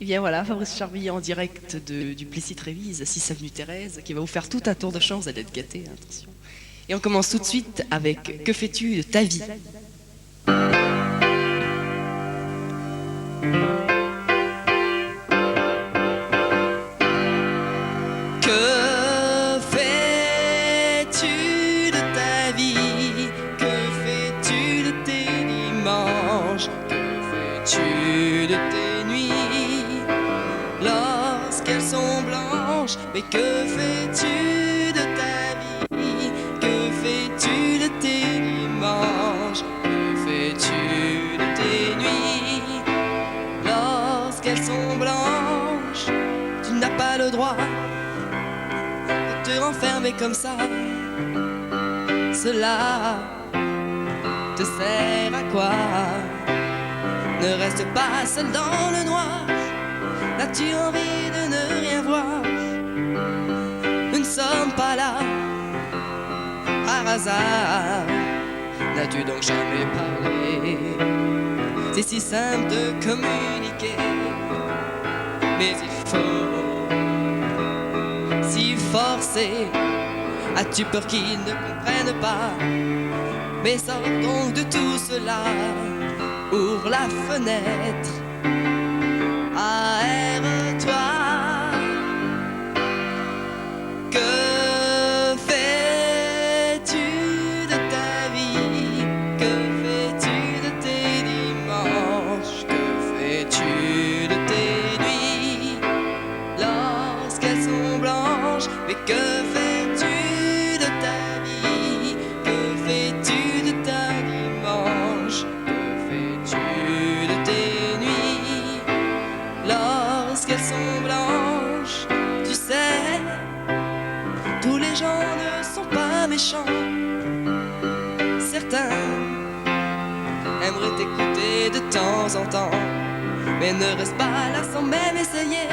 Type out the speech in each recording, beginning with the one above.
Et bien voilà, Fabrice Charby en direct du Plessis-Trévise, 6 avenue Thérèse, qui va vous faire tout un tour de chance, vous allez être gâtés, hein, attention. Et on commence tout de suite avec Que fais-tu de ta vie? Que fais-tu de ta vie? Que fais-tu de tes dimanches? Que fais-tu de tes nuits lorsqu'elles sont blanches? Mais que fais-tu de ta vie? Que fais-tu de tes dimanches? Que fais-tu de tes nuits lorsqu'elles sont blanches? Tu n'as pas le droit de te renfermer comme ça. Cela te sert à quoi? Ne reste pas seul dans le noir. As-tu envie de ne rien voir? Nous ne sommes pas là par hasard. N'as-tu donc jamais parlé? C'est si simple de communiquer, mais il faut s'y forcer. As-tu peur qu'ils ne comprennent pas? Mais sors donc de tout cela. Ouvre la fenêtre, aère-toi. Que fais-tu de ta vie? Que fais-tu de tes dimanches? Que fais-tu de tes nuits lorsqu'elles sont blanches? Mais que fais-tu de ta vie? Que fais-tu de ta dimanche? Que fais-tu de tes nuits lorsqu'elles sont blanches? Tu sais, tous les gens ne sont pas méchants. Certains aimeraient t'écouter de temps en temps, mais ne reste pas là sans même essayer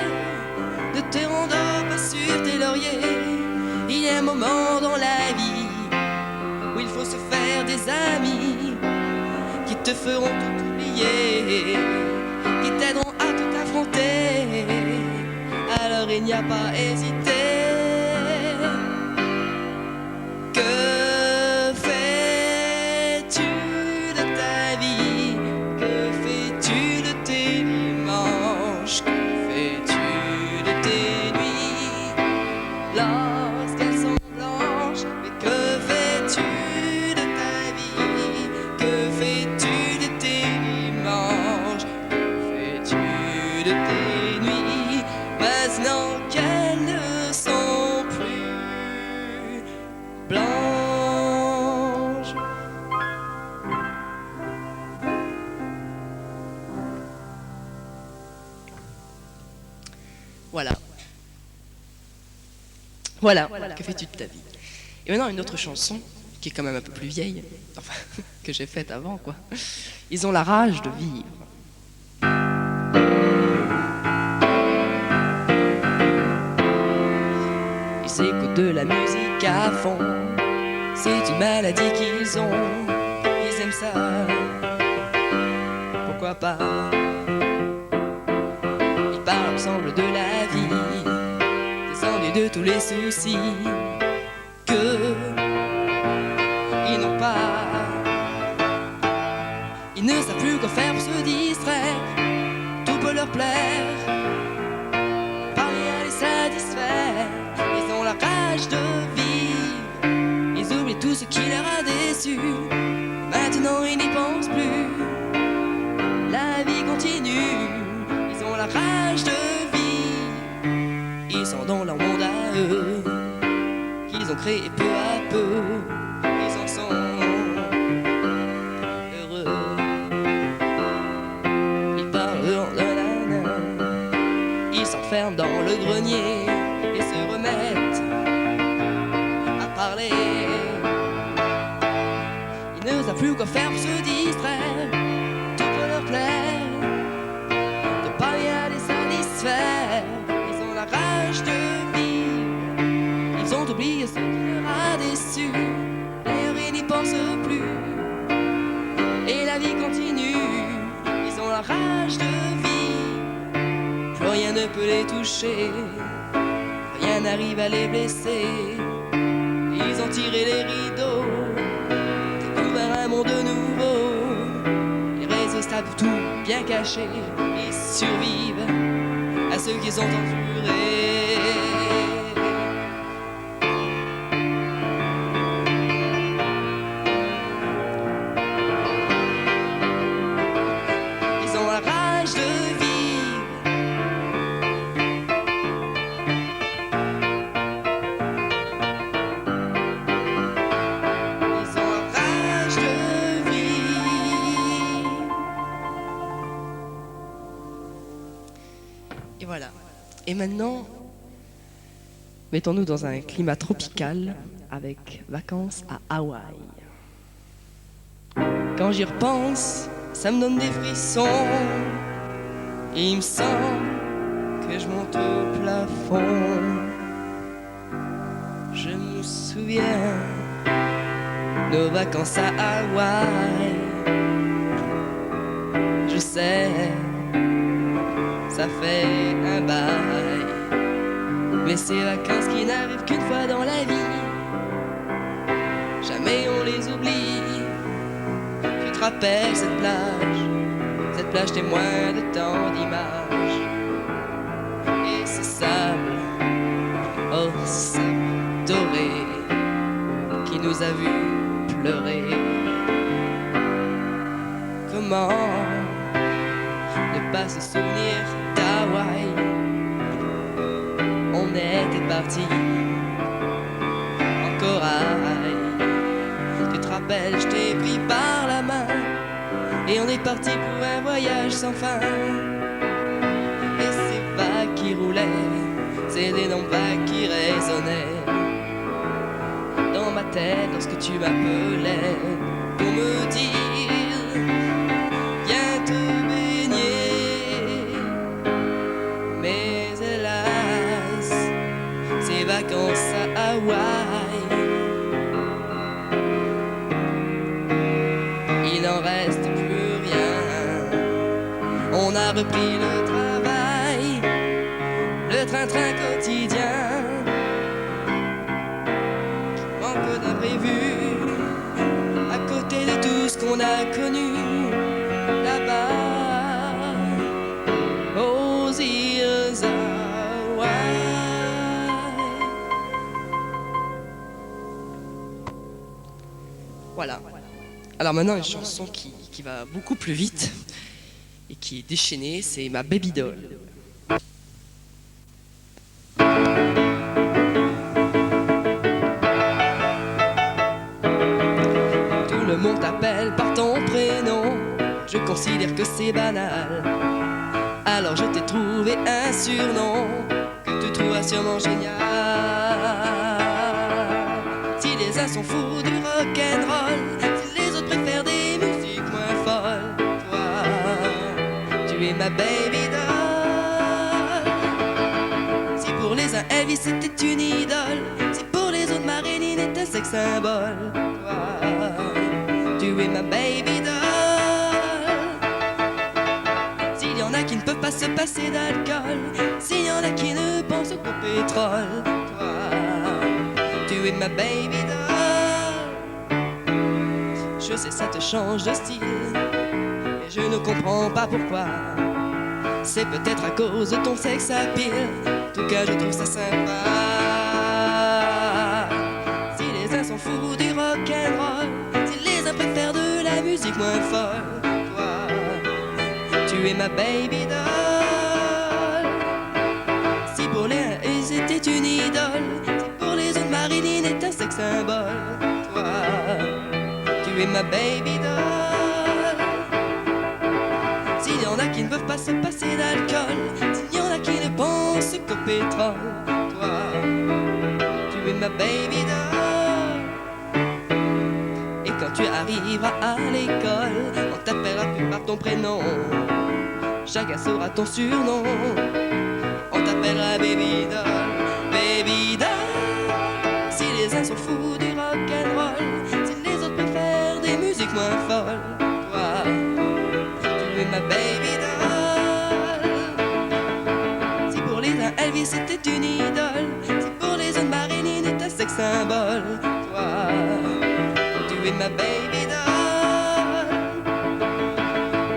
de te rendre sur tes lauriers. Il y a un moment dans la vie où il faut se faire des amis qui te feront tout oublier, qui t'aideront à tout affronter. Alors il n'y a pas à hésiter. Que fais-tu de ta vie? Que fais-tu de tes dimanches? Que fais-tu de tes nuits lorsqu'elles sont blanches? Mais que fais-tu de ta vie? Que fais-tu de tes dimanches? Que fais-tu de tes nuits maintenant qu'elles ne sont plus blanches? Voilà. Voilà, que fais-tu de ta vie? Et maintenant une autre chanson qui est quand même un peu plus vieille, enfin que j'ai faite avant quoi. Ils ont la rage de vivre. Ils écoutent de la musique à fond, c'est une maladie qu'ils ont. Ils aiment ça, pourquoi pas? Ils parlent ensemble de la vie, des ennuis, de tous les soucis que ils n'ont pas. Ils ne savent plus quoi faire pour se distraire. Tout peut leur plaire, parvenir à les satisfaire. Ils ont la rage de vivre. Ils oublient tout ce qui leur a déçu. Maintenant ils n'y pensent plus. La vie continue. Ils ont la rage de vivre. Ils sont dans leur monde à eux, qu'ils ont créé peu à peu. Ils en sont heureux. Ils parlent en nanana. Ils s'enferment dans le grenier et se remettent à parler. Ils ne savent plus quoi faire pour se distraire. Tout peut leur plaire, de parler à les satisfaire. Ils ont la rage de vivre. Ils ont oublié ce qui leur a déçu. D'ailleurs ils n'y pensent plus. Et la vie continue. Ils ont la rage de vivre. rien ne peut les toucher, rien n'arrive à les blesser. Ils ont tiré les rideaux, découvert un monde nouveau. Ils résistent tout bien caché, ils survivent à ceux qui sont endurés. Ils ont la rage de vivre. Ils ont la rage de vivre. Et voilà. Et maintenant, mettons-nous dans un climat tropical avec vacances à Hawaï. Quand j'y repense, ça me donne des frissons. Et il me semble que je monte au plafond. Je me souviens nos vacances à Hawaï. Je sais, ça fait un bail, mais ces vacances qui n'arrivent qu'une fois dans la vie, jamais on les oublie. Tu te rappelles cette plage témoin de tant d'images. Et ce sable, oh ce sable doré, qui nous a vus pleurer. Comment ne pas se souvenir d'Hawaï? On était partis en corail. Tu te rappelles, je t'ai pris par la main et on est parti pour un voyage sans fin. Et ces vagues qui roulaient, c'est d'énormes vagues qui résonnaient dans ma tête lorsque tu m'appelais pour me dire viens te baigner. Mais hélas, ces vacances à Hawaï, il n'en reste plus rien. On a repris le travail, le train-train quotidien. Manque d'imprévu, à côté de tout ce qu'on a connu là-bas, aux îles Hawaï. Voilà. Alors maintenant, une chanson qui va beaucoup plus vite et qui est déchaînée, c'est ma Baby Doll. Tout le monde t'appelle par ton prénom, je considère que c'est banal. Alors je t'ai trouvé un surnom que tu trouveras sûrement génial. Si les uns sont fous du rock'n'roll, les autres préfèrent des musiques moins folles. Toi, tu es ma baby doll. Si pour les uns Elvis était une idole, si pour les autres Marilyn est un sex symbole. Toi, tu es ma baby doll. S'il y en a qui ne peuvent pas se passer d'alcool, s'il y en a qui ne pensent qu'au pétrole. Toi, tu es ma baby doll. Je sais ça te change de style, et je ne comprends pas pourquoi. C'est peut-être à cause de ton sex appeal, en tout cas je trouve ça sympa. Si les uns sont fous du rock'n'roll, si les uns préfèrent de la musique moins folle, toi, tu es ma baby doll. Si pour les uns ils étaient une idole, si pour les autres Marilyn est un sex symbole, toi, tu es ma baby doll. S'il y en a qui ne peuvent pas se passer d'alcool, s'il y en a qui ne pensent qu'au pétrole, toi, tu es ma baby doll. Et quand tu arriveras à l'école, on t'appellera plus par ton prénom, chacun saura ton surnom. On t'appellera baby doll, baby doll. Si les uns sont fous du rock'n'roll, si les autres préfèrent des musiques moins folles, toi, tu es ma baby doll. baby, c'était une idole. C'est pour les autres Marilyn, ta sex symbole. Toi, tu es ma baby doll.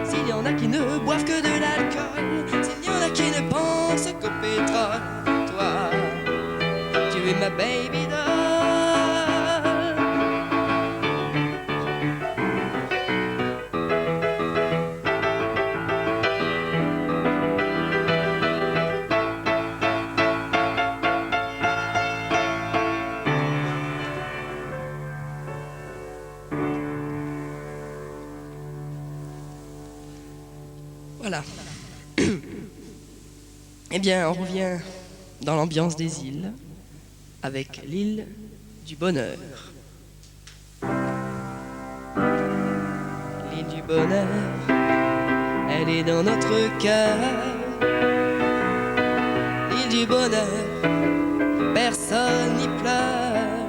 S'il y en a qui ne boivent que de l'alcool, s'il y en a qui ne pensent qu'au pétrole, toi, tu es ma baby doll. Voilà. Eh bien, on revient dans l'ambiance des îles avec l'île du bonheur. L'île du bonheur, elle est dans notre cœur. L'île du bonheur, personne n'y pleure.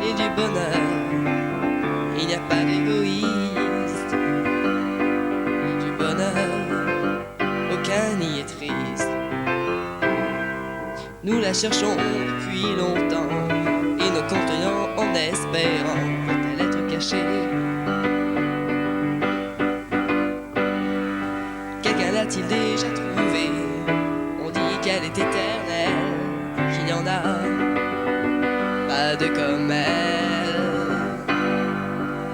L'île du bonheur, il n'y a pas d'égoïste. Aucun n'y est triste. Nous la cherchons depuis longtemps et nous continuons en espérant peut-elle être cachée. Quelqu'un l'a-t-il déjà trouvé? On dit qu'elle est éternelle, qu'il n'y en a pas de comme elle.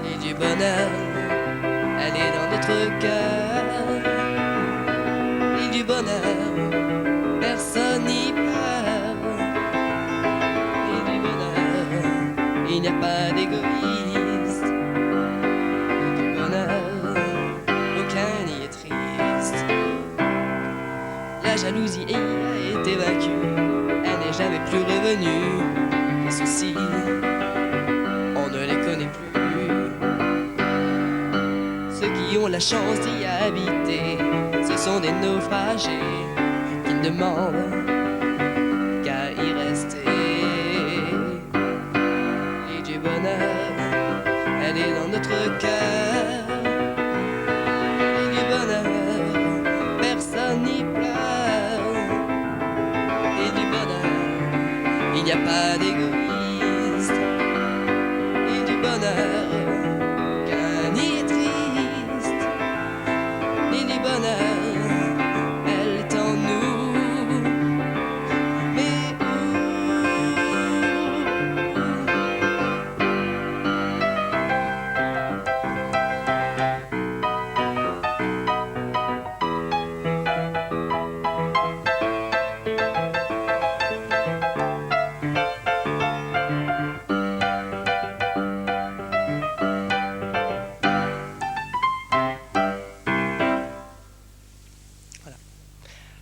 Et du bonheur, elle est dans notre cœur. Et du bonheur, personne n'y pleure. Et du bonheur, il n'y a pas d'égoïste. Et du bonheur, aucun n'y est triste. La jalousie a été vaincue, elle n'est jamais plus revenue. Les soucis, on ne les connaît plus. Ceux qui ont la chance d'y habiter, ce sont des naufragés qui ne demandent qu'à y rester. Et du bonheur, elle est dans notre cœur. Et du bonheur, personne n'y pleure. Et du bonheur, il n'y a pas d'égoïste. Et du bonheur, qu'un n'y est triste. Et du bonheur, elle est en nous. Mais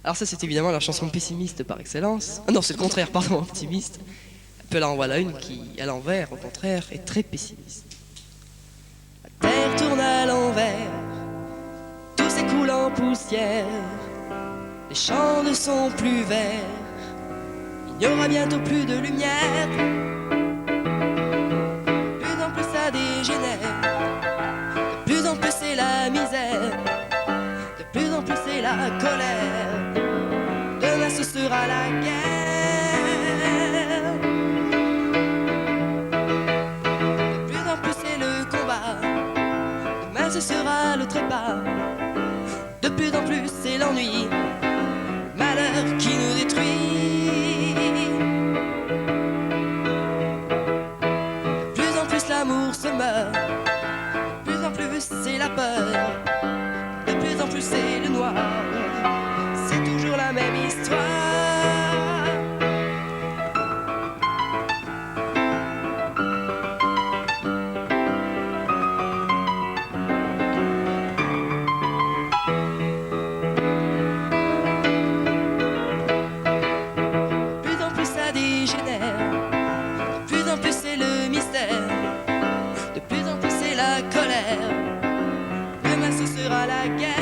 alors ça c'est évidemment la chanson pessimiste par excellence. Ah non, c'est le contraire, pardon, optimiste. Peu là en voilà une qui, à l'envers, au contraire, est très pessimiste. La terre tourne à l'envers, tout s'écoule en poussière. Les champs ne sont plus verts, il n'y aura bientôt plus de lumière. De plus en plus ça dégénère, de plus en plus c'est la misère, de plus en plus c'est la colère. Demain ce sera la guerre. De plus en plus c'est le combat, demain ce sera le trépas. De plus en plus c'est l'ennui, le malheur qui nous détruit. De plus en plus l'amour se meurt, de plus en plus c'est la peur, de plus en plus c'est le noir. C'est toujours la même histoire. De plus en plus ça dégénère, de plus en plus c'est le mystère, de plus en plus c'est la colère. Demain ce sera la guerre.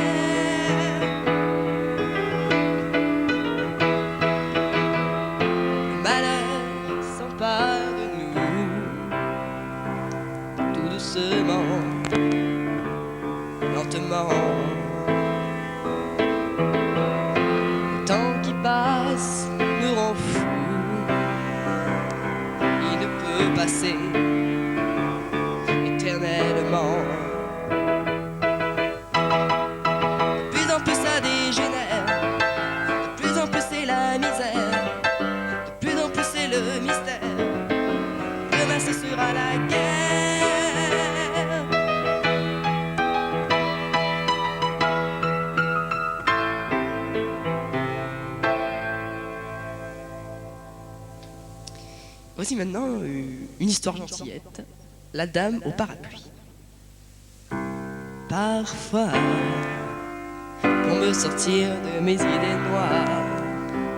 Voici maintenant une histoire gentillette. La dame au parapluie. Parfois, pour me sortir de mes idées noires,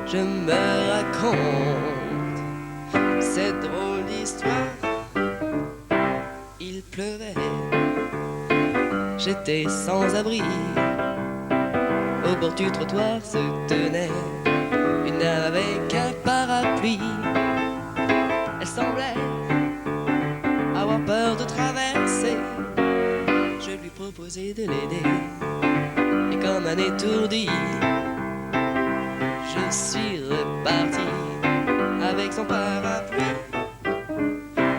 je me raconte cette drôle d'histoire. Il pleuvait, j'étais sans abri. Au bord du trottoir se tenait une dame avec un parapluie. Elle semblait avoir peur de traverser. Je lui proposai de l'aider. Et comme un étourdi, je suis reparti avec son parapluie.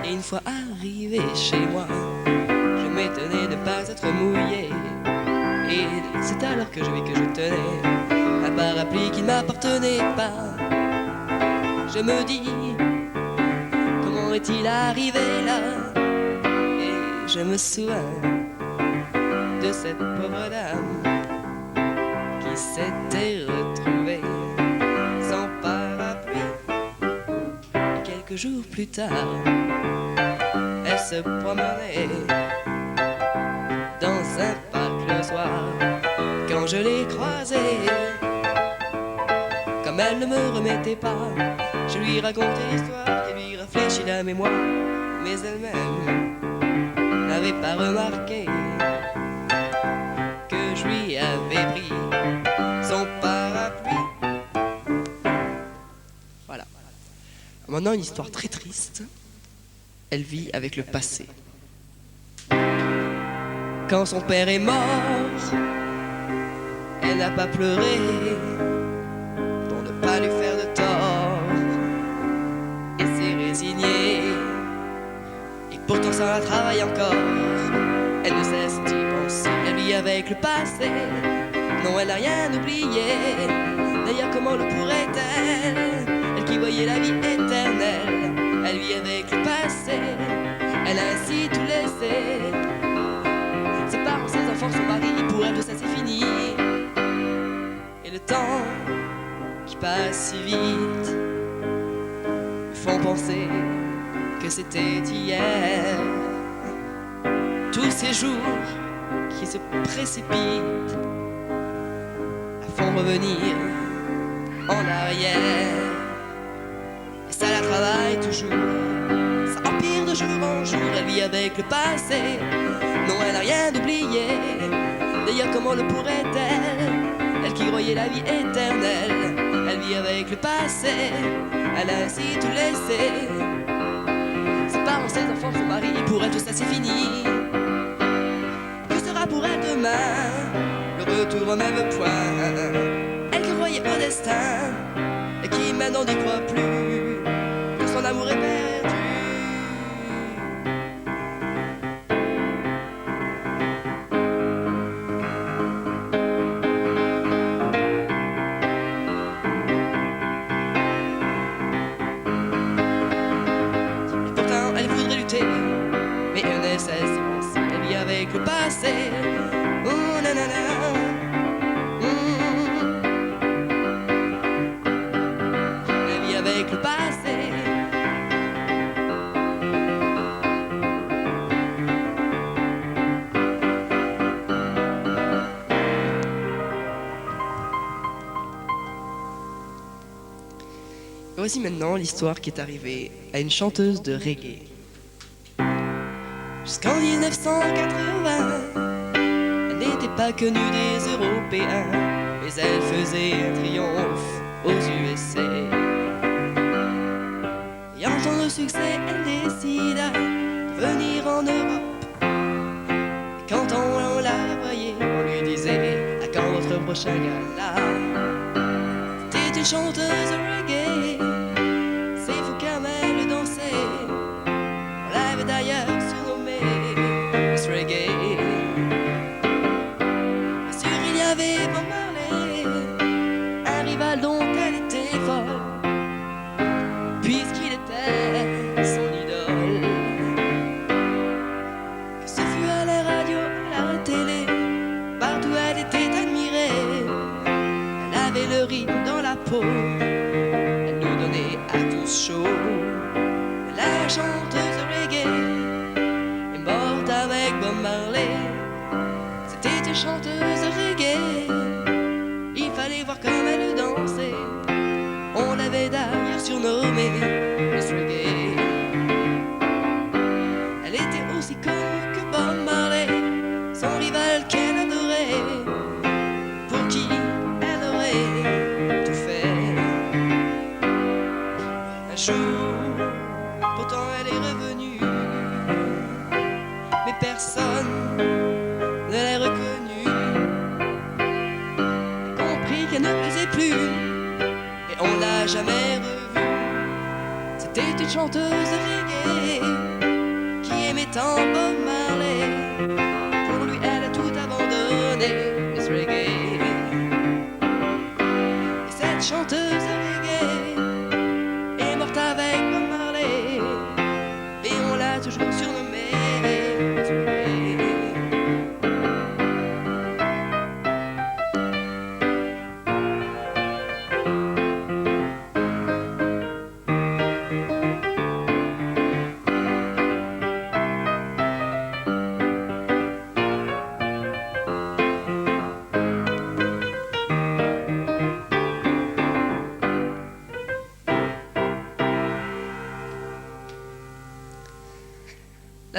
Et une fois arrivé chez moi, je m'étonnais de ne pas être mouillé. Et c'est alors que je vis que je tenais un parapluie qui ne m'appartenait pas. Je me dis, comment est-il arrivé là? Et je me souviens de cette pauvre dame qui s'était retrouvée sans parapluie. Et quelques jours plus tard, elle se promenait dans un parc le soir. Quand je l'ai croisée, comme elle ne me remettait pas, je lui racontais l'histoire qui lui rafraîchit la mémoire. Mais elle-même n'avait pas remarqué que je lui avais pris son parapluie. Voilà. Maintenant, une histoire très triste. Elle vit avec le passé. Quand son père est mort, elle n'a pas pleuré pour ne pas lui faire de tort, et s'est résignée. Et pourtant ça la travaille encore. Elle ne cesse d'y penser. Elle vit avec le passé. Non, elle n'a rien oublié. D'ailleurs, comment le pourrait-elle? Elle qui voyait la vie éternelle. Elle vit avec le passé. Elle a ainsi tout laissé. Ses parents, ses enfants, son mari, pour elle tout ça c'est fini. Et le temps qui passe si vite me font penser que c'était hier. Tous ces jours qui se précipitent la font revenir en arrière. Et ça la travaille toujours, ça empire de jour en jour. Elle vit avec le passé. Non, elle n'a rien oublié. D'ailleurs, comment le pourrait-elle? Elle qui croyait la vie éternelle. Elle vit avec le passé. Elle a ainsi tout laissé. Ses parents, ses enfants, son mari, pour elle tout ça c'est fini. Que sera pour elle demain? Le retour au même point. Elle qui croyait au destin et qui maintenant n'y croit plus, que son amour est perdu. Mais elle ne cesse d'y penser. Elle vit avec le passé. Oh nanana. Elle vit avec le passé. Et voici maintenant l'histoire qui est arrivée à une chanteuse de reggae. Jusqu'en 1980, elle n'était pas connue des Européens, mais elle faisait un triomphe aux USA. Et en temps de succès, elle décida de venir en Europe. Et quand on la voyait, on lui disait: à quand votre prochain gala? C'était une chanteuse reggae, c'est fou comme elle dansait. On l'avait d'ailleurs surnommée Miss Reggae. Bien sûr, il y avait Bob Marley, un rival dont elle était folle, puisqu'il était son idole. Que ce fût à la radio, à la télé, partout elle était admirée. Elle avait le rythme dans la peau, elle nous donnait à tous chaud. la chanteuse reggae est morte avec Bob Marley. C'était une chanteuse reggae, il fallait voir comme elle dansait. On l'avait d'ailleurs surnommée Miss Reggae. Elle était aussi connue que Bob Marley, son rival qu'elle adorait, pour qui elle aurait tout fait. Un jour, pourtant elle est revenue, mais personne ne l'a reconnue. Elle a compris qu'elle ne plaisait plus, et on l'a jamais revue. C'était une chanteuse reggae qui aimait tant Bob Marley. Pour lui, elle a tout abandonné, Miss Reggae. Et cette chanteuse reggae est morte avec Bob Marley, et on l'a toujours surnommée Miss Reggae.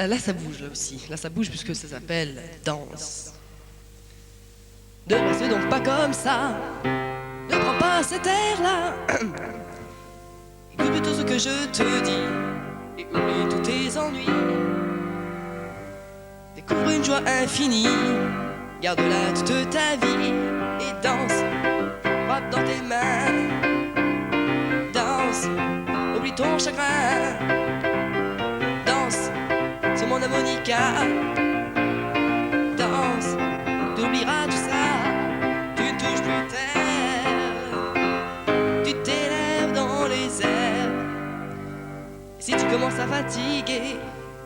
Là, ça bouge, là aussi. Là, ça bouge puisque ça s'appelle danse. Ne reste donc pas comme ça. Ne prends pas cet air-là. Écoute plutôt ce que je te dis et oublie tous tes ennuis. Découvre une joie infinie. Garde-la toute ta vie et danse. Frappe dans tes mains. Danse. Oublie ton chagrin. Danse. Sur mon harmonica, danse, t'oublieras tout ça, tu ne touches plus terre, tu t'élèves dans les airs. Et si tu commences à fatiguer,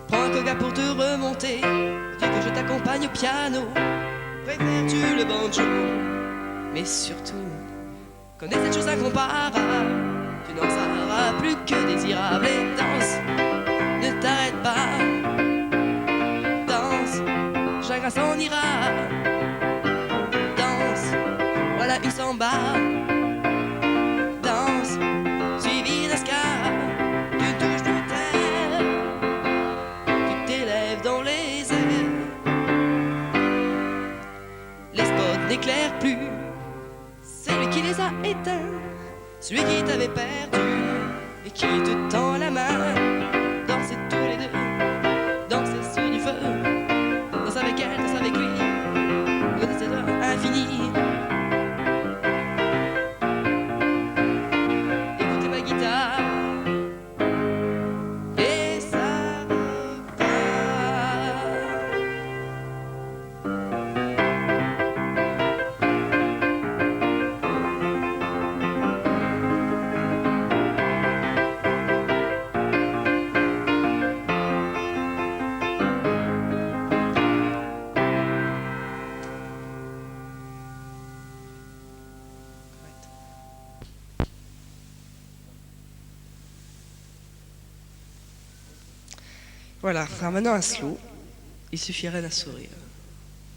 prends un coca pour te remonter, dis que je t'accompagne au piano, préfères-tu le banjo? Mais surtout, connais cette chose incomparable, tu n'en seras plus que désirable et danse, ne t'arrête pas. Chagrin s'en ira. Danse, voilà une samba. Danse, suivi d'un ska. Tu ne touches plus terre, tu t'élèves dans les airs. Les spots n'éclairent plus, c'est lui qui les a éteints. Celui qui t'avait perdu et qui te tend la main. Dansez tous les deux, dansez sur du feu. Danse avec elle, danse avec lui, dans cette heure infinie. Écoutez ma guitare, et ça repart. Voilà, alors maintenant un slow, il suffirait d'un sourire.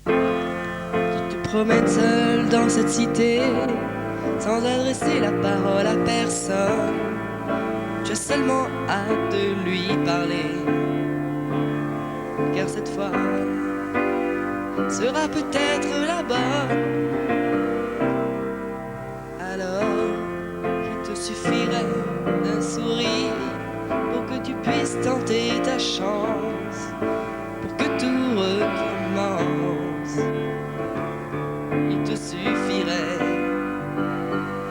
Tu te promènes seul dans cette cité, sans adresser la parole à personne. Tu as seulement hâte de lui parler, car cette fois sera peut-être la bonne. Alors, il te suffirait d'un sourire pour que tu puisses tenter ta chance, pour que tout recommence. Il te suffirait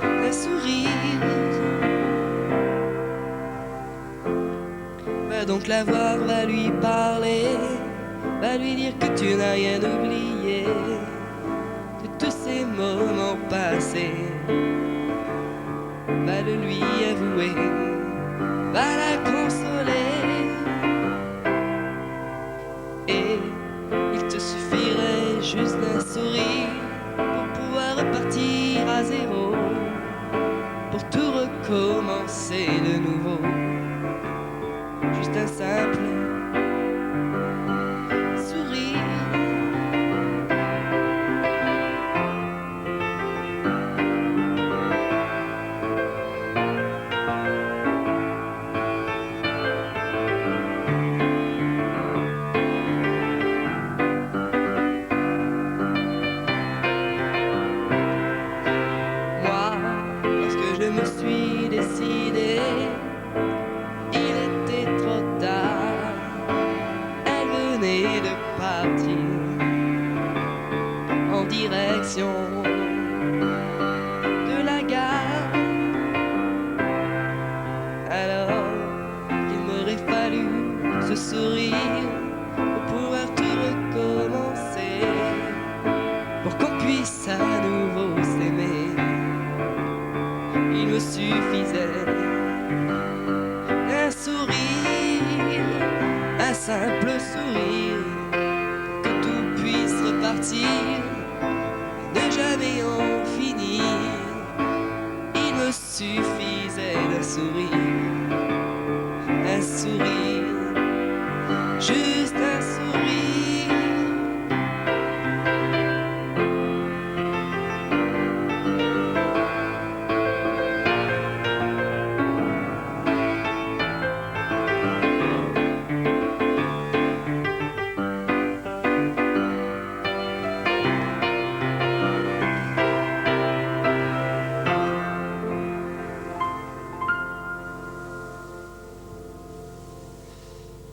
d'un sourire. Va donc la voir, va lui parler, va lui dire que tu n'as rien oublié de tous ces moments passés. Va le lui avouer, va la consoler, et il te suffirait juste d'un sourire pour pouvoir repartir à zéro, pour tout recommencer de nouveau. Juste un simple sourire. Je me suis décidé, il était trop tard, elle venait de partir en direction de la gare. Alors il m'aurait fallu ce sourire pour pouvoir tout recommencer, pour qu'on puisse à nouveau s'aimer. Il me suffisait d'un sourire, un simple sourire, que tout puisse repartir, ne jamais en finir. Il me suffisait d'un sourire, juste un sourire.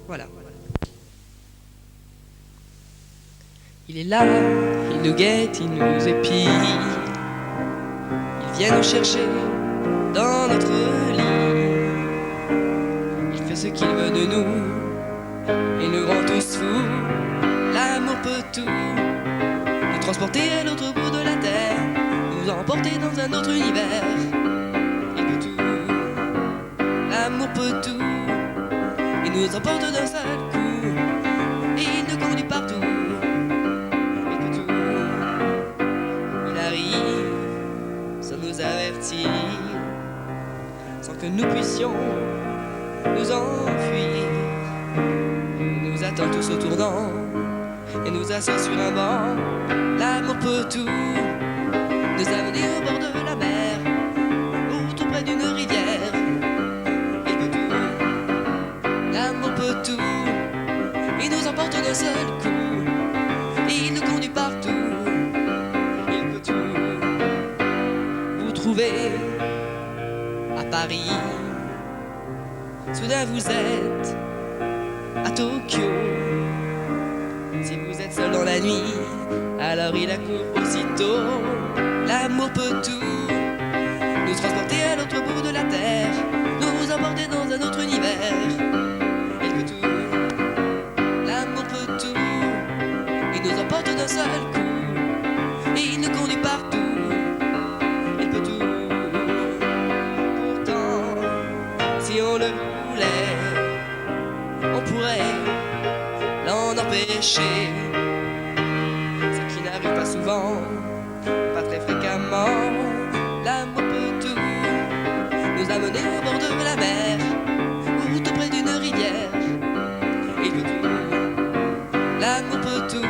Voilà. Il est là, il nous guette, il nous épie. Il vient nous chercher dans notre lit. Il fait ce qu'il veut de nous et nous rend tous fous. L'amour peut tout, nous transporter à l'autre bout de la terre, nous emporter dans un autre univers. Il peut tout, l'amour peut tout. Il nous emporte d'un seul coup, et il nous conduit partout. Il peut tout, il arrive sans nous avertir, sans que nous puissions nous enfuir. Il nous attend tous au tournant et nous assoit sur un banc. L'amour peut tout, nous amener au bord de la mer ou tout près d'une rivière. Tout, il nous emporte d'un seul coup, et il nous conduit partout. Il peut tout, vous trouvez à Paris, soudain vous êtes à Tokyo. Si vous êtes seul dans la nuit, alors il accourt aussitôt. L'amour peut tout, nous transporter à l'autre bout de la terre, nous emporter dans un autre univers. Nous emporte d'un seul coup, et il nous conduit partout. Il peut tout, pourtant, si on le voulait, on pourrait l'en empêcher. Ce qui n'arrive pas souvent, pas très fréquemment. L'amour peut tout, nous amener au bord de la mer ou tout près d'une rivière. Il peut tout, l'amour peut tout.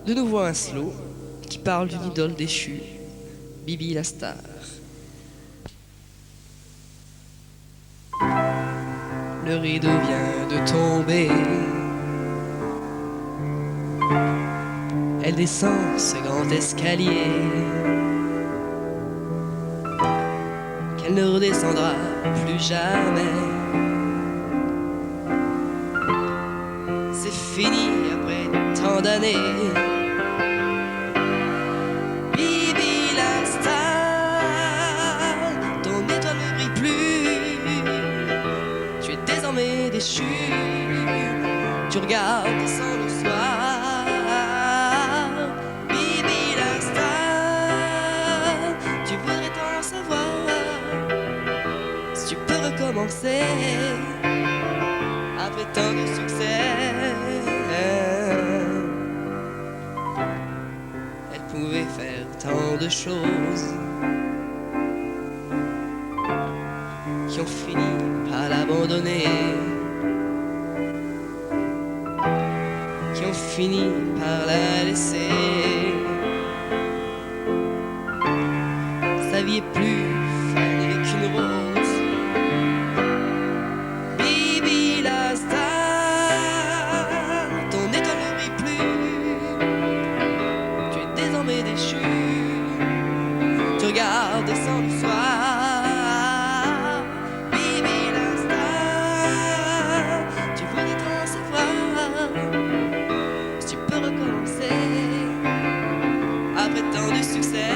De nouveau un slow qui parle d'une idole déchue, Bibi la star. Le rideau vient de tomber. Elle descend ce grand escalier qu'elle ne redescendra plus jamais. C'est fini après tant d'années. Bibi la star, ton étoile ne brille plus. Tu es désormais déchu. Tu regardes sans le soir. Bibi la star, tu voudrais t'en savoir. recommencer après tant de succès. Elle pouvait faire tant de choses qui ont fini par l'abandonner, qui ont fini par la laisser. Sa vie est plus fanée qu'une rose. Bibi la star, ton étoile ne brille plus. Tu es désormais déchu. Tu regardes descendre le soir. Bibi la star, tu voudrais t'en savoir. Si tu peux recommencer après tant de succès.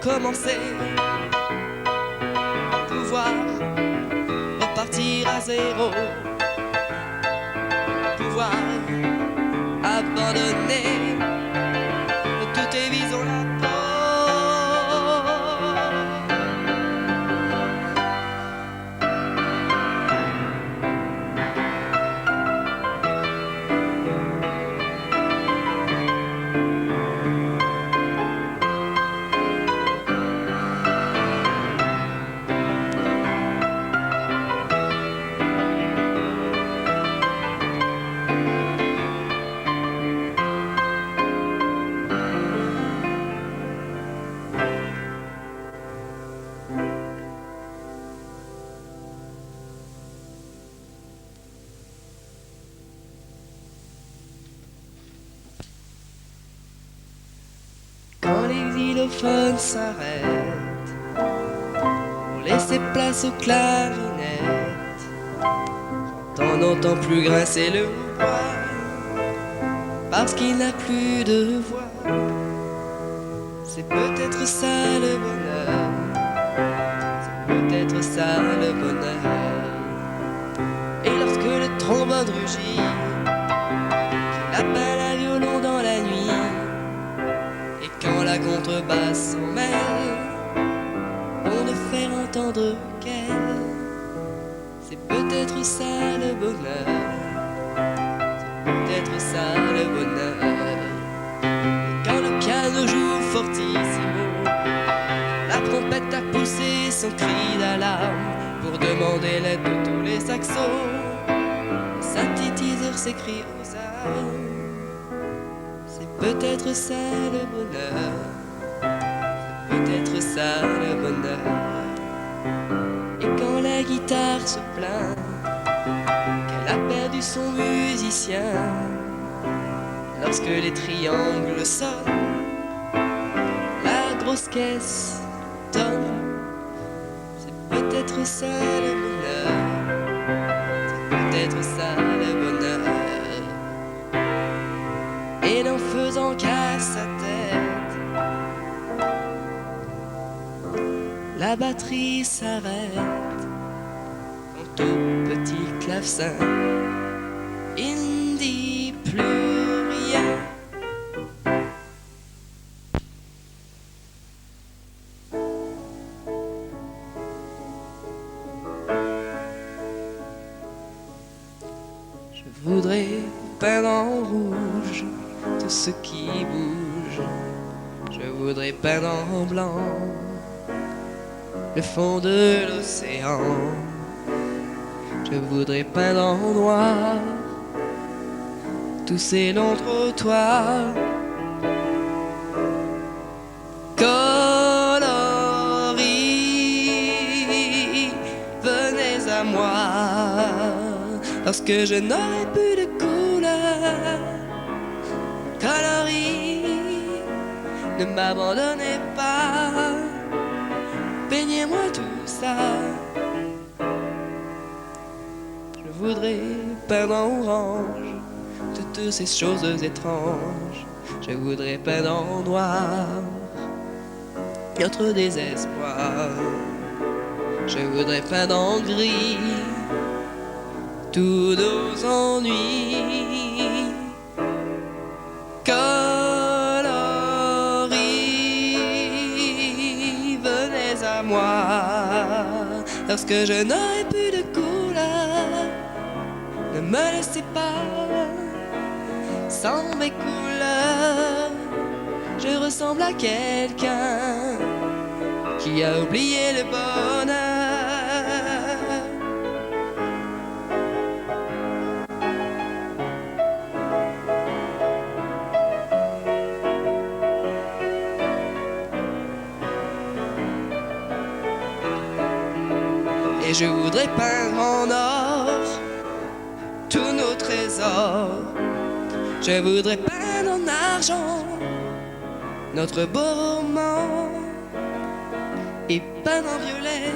Commencer, pouvoir repartir à zéro, pouvoir abandonner toutes tes visions la peau. Quand les xylophones s'arrêtent pour laisser place aux clarinettes, on n'entend plus grincer le bois parce qu'il n'a plus de voix. C'est peut-être ça le bonheur, c'est peut-être ça le bonheur. Et lorsque le trombone rugit, qu'il appelle un violon dans la nuit, et quand la contrebasse s'en mêle pour ne faire entendre qu'elle, c'est peut-être ça le bonheur, c'est peut-être ça le bonheur. Et quand le piano joue fortissimo, la trompette a poussé son cri d'alarme pour demander l'aide de tous les saxos, le synthétiseur s'écrie aux armes. C'est peut-être ça le bonheur, c'est peut-être ça le bonheur. Et quand la guitare se plaint qu'elle a perdu son musicien, lorsque les triangles sonnent, la grosse caisse tonne, c'est peut-être ça le bonheur, c'est peut-être ça le bonheur. Et n'en faisant qu'à sa tête, la batterie s'arrête quant au petit clavecin, il ne dit plus rien. Je voudrais peindre en rouge tout ce qui bouge, je voudrais peindre en blanc le fond de l'océan, je voudrais peindre en noir tous ces longs trottoirs coloris. Venez à moi lorsque je n'aurai plus de couleur. Coloris, ne m'abandonnez pas, peignez-moi tout ça. Je voudrais peindre en orange toutes ces choses étranges, je voudrais peindre en noir notre désespoir, je voudrais peindre en gris tous nos ennuis. Coloris, lorsque je n'aurai plus de couleur. Ne me laissez pas sans mes couleurs. Je ressemble à quelqu'un qui a oublié le bonheur. Et je voudrais peindre en or tous nos trésors. Je voudrais peindre en argent notre beau roman, et peindre en violet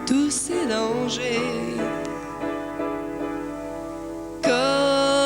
tous ces dangers coloris.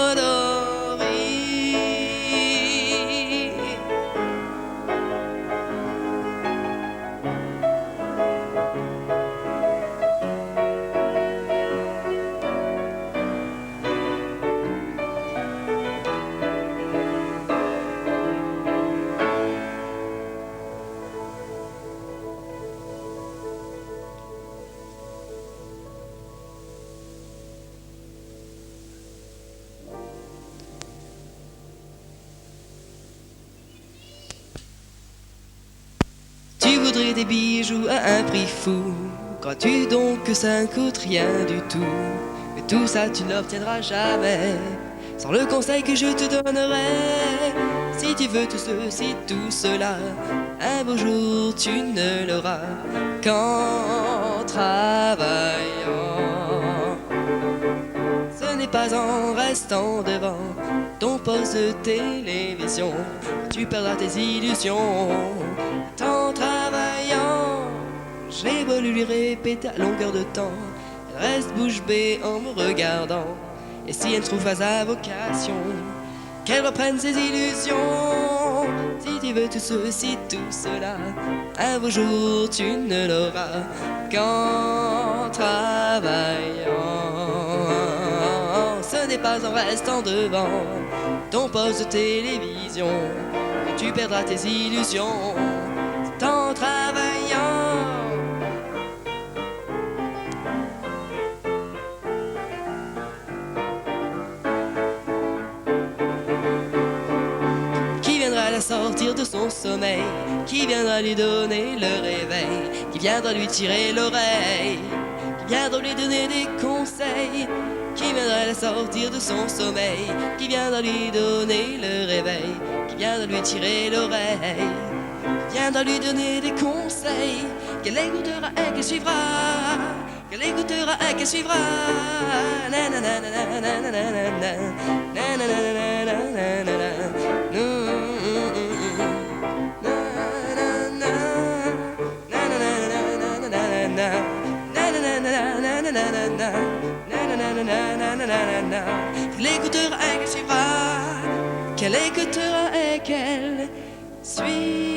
Tu voudrais des bijoux à un prix fou. Crois-tu donc que ça ne coûte rien du tout? Mais tout ça tu ne l'obtiendras jamais sans le conseil que je te donnerai. Si tu veux tout ceci, tout cela, un beau jour tu ne l'auras qu'en travaillant. Ce n'est pas en restant devant ton poste de télévision que tu perdras tes illusions. En travaillant, j'ai beau lui répéter à longueur de temps, elle reste bouche bée en me regardant. Et si elle ne trouve pas sa vocation, qu'elle reprenne ses illusions. Si tu veux tout ceci, tout cela, un beau jour tu ne l'auras qu'en travaillant. Ce n'est pas en restant devant ton poste de télévision que tu perdras tes illusions. C'est en travaillant. Qui viendra la sortir de son sommeil? Qui viendra lui donner le réveil? Qui viendra lui tirer l'oreille? Qui viendra lui donner des conseils? Qui viendra la sortir de son sommeil? Qui viendra lui donner le réveil? Qui viendra lui tirer l'oreille? Qui viendra lui donner des conseils? Qu'elle écoutera et qu'elle suivra. Qu'elle écoutera et qu'elle suivra. Qu'elle écoutera et qu'elle suivra. Qu'elle écoutera et qu'elle suivra.